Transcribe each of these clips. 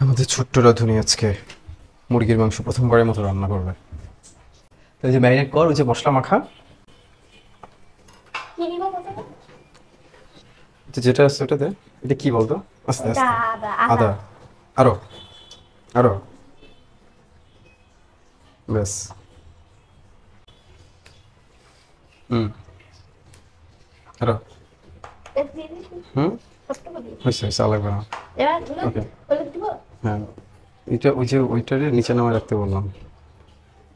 আমাদের ছোট্ট রাঁধুনি আজকে মুরগির মাংস প্রথমবারের মতো রান্না করবে। তো এই যে ম্যারিনেট কর, ওই যে মশলা মাখা যেটা আছে ওটাতে। এটা কি বলতো? আস্তে আস্তে। আদা। আরো আরো ব্যাস। আরো হয়েছে হয়েছে, লাগবে না। ওকে, হ্যাঁ। এটা ওই যে ওইটারে নিচে নামায় রাখতে বললাম,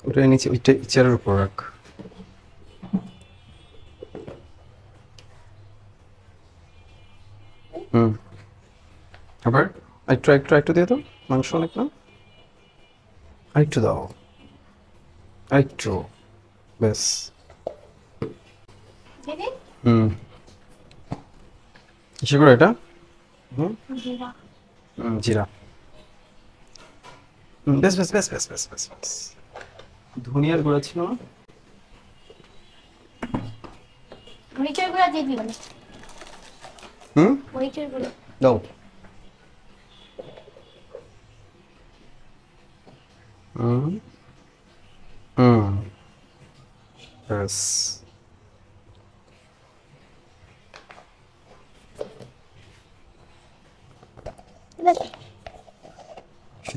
ওটার নিচে, ওইটা চেয়ারের উপর রাখ। আবার একটু একটু একটু দিয়ে দাও, মাংস অনেক না, আরেকটু দাও, আরেকটু, ব্যাস। কিসে করে এটা? জিরা। ব্যাস ব্যাস ব্যাস ব্যাস ব্যাস ব্যাস ব্যাস। ধনিয়ার গুঁড়া ছিল না? মরিচের গুঁড়া দিয়ে দিবেন। মরিচের গুঁড়া দাও। ব্যাস।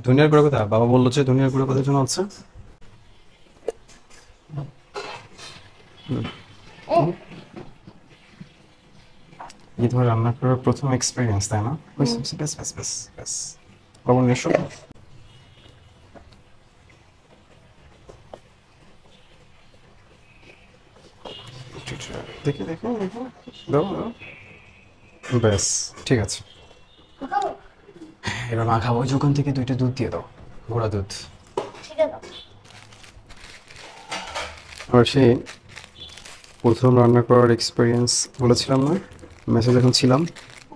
ধনিয়ার গুঁড়া কোথায়? বাবা বললো যে ধনিয়ার গুঁড়া কোথায় যেন আছে। এই তোমার রান্না করার প্রথম এক্সপিরিয়েন্স, তাই না? ব্যাস ব্যাস ব্যাস ব্যাস ব্যাস। লবণ এসো। দেখি দেখি দেখি, দাও দাও, ব্যাস ঠিক আছে। এবার মাখাবো। ওই দোকান থেকে 2টা দুধ দিয়ে দাও, গুঁড়া দুধ। আর সেই প্রথম রান্না করার এক্সপিরিয়েন্স বলেছিলাম না মেসে যখন ছিলাম,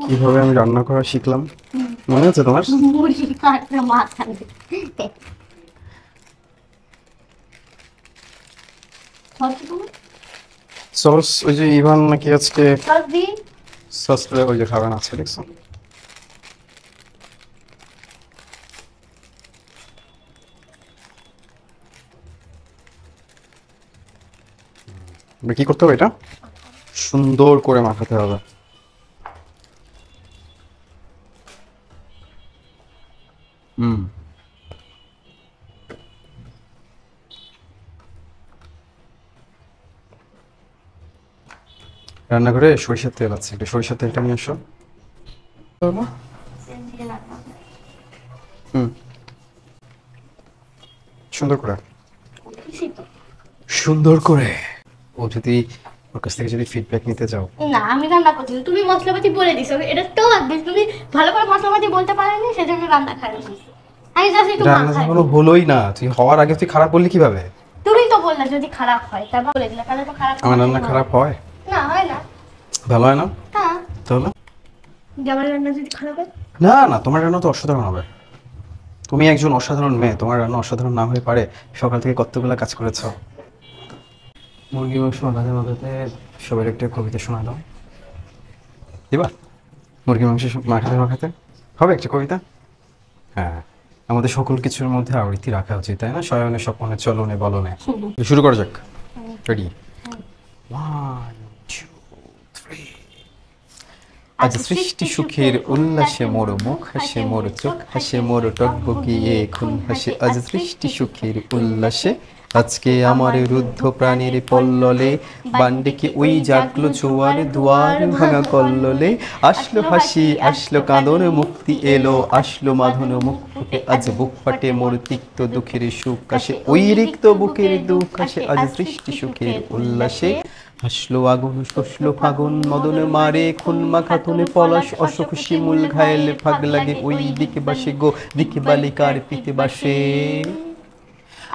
কিভাবে আমি রান্না করা শিখলাম, মনে আছে তোমার? সস ওই যে ইভান নাকি আজকে সস ওই যে খাবে না আজকে, দেখছো? কি করতে হবে? এটা সুন্দর করে মাখাতে হবে। রান্নাঘরে সরিষার তেল আছে, একটু সরিষার তেলটা নিয়ে আসো। সুন্দর করে, সুন্দর করে। ও যদি ওর কাছ থেকে যদি ফিডব্যাক নিতে চাও। না, আমি রান্না করছি, তুমি মশলাপাতি বলে দিছো, এটা তো তুমি ভালো করে মশলাপাতি বলতে পারোনি, সেজন্য রান্না খারাপ হয়েছে। আমি জাস্ট একটু রান্না যখন হলোই না, তুই হওয়ার আগে তুই খারাপ বললি কিভাবে? তুমি তো বললা যদি খারাপ হয়, তারপর বলে দিলা, তাহলে তো খারাপ। আমার রান্না খারাপ হয় না, হয় না। ভালো হয় না? হ্যাঁ। তাহলে আমার রান্না যদি খারাপ হয়? না না, তোমার রান্না তো অসাধারণ হবে। তুমি একজন অসাধারণ মেয়ে, তোমার রান্না অসাধারণ না হয়ে পারে? সকাল থেকে কতগুলো কাজ করেছো। মুরগি মাংস মাঝে মাঝে সবার একটা কবিতা শোনা দাও, দিবা? মুরগি মাংস মাখাতে মাখাতে হবে একটা কবিতা। হ্যাঁ, আমাদের সকল কিছুর মধ্যে আবৃত্তি রাখা উচিত, তাই না? শয়নে স্বপনে চলনে বলনে। শুরু করা যাক। রেডি? 1 2 3। আজ সৃষ্টি সুখের উল্লাসে মোর মুখ হাসে, মোর চোখ হাসে, মোর টকবকিয়ে খুন হাসে। আজ সৃষ্টি সুখের উল্লাসে, আজকে আমার রুদ্ধ প্রাণীর পল্ললে, বান্ডিকে ওই জাগলো জোয়ার, দুয়ার ভাঙা কল্লোলে। আসলো হাসি আসলো কাঁদন, মুক্তি এলো আসলো মাধন, মুখ ফুটে আজ বুক ফাটে, মোর তিক্ত দুঃখের সুখ আসে, ওই রিক্ত বুকের দুঃখ আসে। আজ সৃষ্টি সুখের উল্লাসে, হাসলো আগুন শসলো ফাগুন, মদন মারে খুন মাখা তুলে পলাশ, অসুখ শিমুল ঘায়েলে ফাগ লাগে, ওই দিকে বাসে গো দিকে বালিকার পিতে বাসে।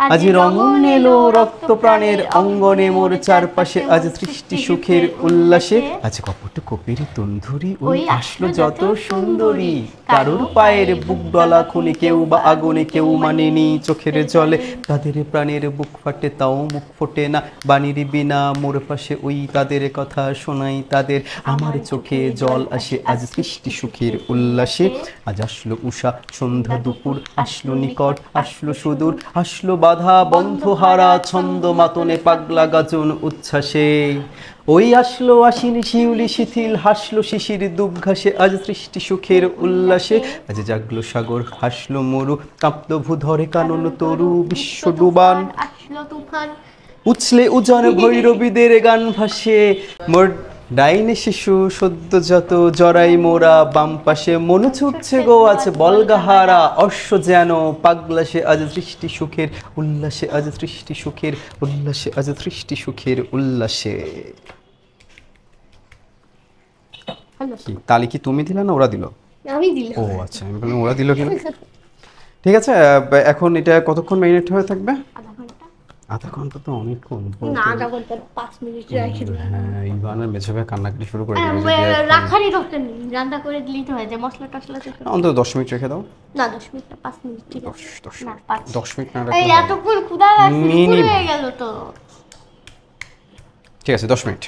আজ রঙন এলো রক্ত প্রাণের অঙ্গনে মোর চারপাশে আজ সৃষ্টি সুখের উল্লাসে আজ কপট কপির তন্ধুরি ওই আসলো যত সুন্দরী কারোর পায়ের বুক ডলা খুনে কেউ বা আগুনে কেউ মানেনি চোখের জলে তাদের প্রাণের বুক ফাটে তাও মুখ ফোটে না বাণীর বিনা মোর পাশে ওই তাদের কথা শোনাই তাদের আমার চোখে জল আসে আজ সৃষ্টি সুখের উল্লাসে আজ আসলো উষা সন্ধ্যা দুপুর আসলো নিকট আসলো সুদূর আসলো বাধা বন্ধ হারা ছন্দ মাতনে পাগলা গাজন উচ্ছ্বাসে ওই আসলো আশিনি শিউলি শিথিল হাসলো শিশির দুব ঘাসে আজ সৃষ্টি সুখের উল্লাসে আজ জাগলো সাগর হাসলো মরু কাঁপলো ভূধরে কানন তরু বিশ্ব ডুবান আসলো তুফান উছলে উজান ভৈরবীদের গান ভাসে মোর ডাইনে শিশু সদ্যজাত জরাই মোরা বাম পাশে মন ছুটছে গো আছে বলগাহারা অশ্ব যেন পাগলাসে আজ সৃষ্টি সুখের উল্লাসে আজ সৃষ্টি সুখের উল্লাসে আজ সৃষ্টি সুখের উল্লাসে কি তালি কি তুমি দিলা না ওরা দিল? আমি দিলাম। ও আচ্ছা, আমি বললাম ওরা দিল কিনা। ঠিক আছে, এখন এটা কতক্ষণ ম্যারিনেট হয়ে থাকবে? আধা ঘন্টা। আধা ঘন্টা তো অনেকক্ষণ। না, আধা ঘন্টা 5 মিনিট রাখি দিই। হ্যাঁ, ইভানের মেঝে কান্নাকাটি শুরু করে হ্যাঁ, দিয়েছে। রাখারই দরকার নেই, রান্না করে দিলেই তো হয় যে মশলা টশলা থেকে। অন্তত 10 মিনিট রেখে দাও। না 10 মিনিট না, 5 মিনিট ঠিক আছে। 10 না 5। 10 মিনিট না এই রাখলে এতক্ষণ ক্ষুধা লাগছে, মিনিমাম। হয়ে গেল তো। ঠিক আছে 10 মিনিট।